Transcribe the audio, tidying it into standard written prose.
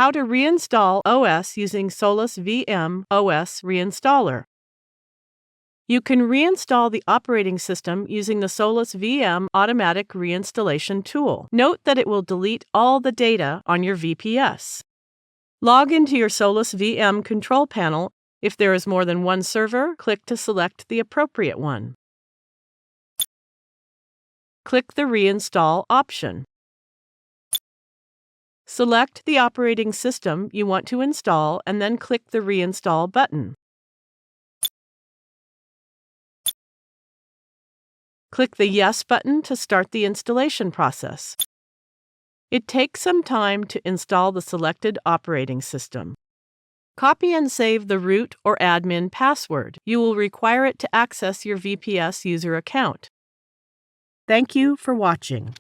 How to reinstall OS using SolusVM OS Reinstaller. You can reinstall the operating system using the SolusVM automatic reinstallation tool. Note that it will delete all the data on your VPS. Log into your SolusVM control panel. If there is more than one server, click to select the appropriate one. Click the Reinstall option. Select the operating system you want to install and then click the Reinstall button. Click the Yes button to start the installation process. It takes some time to install the selected operating system. Copy and save the root or admin password. You will require it to access your VPS user account. Thank you for watching.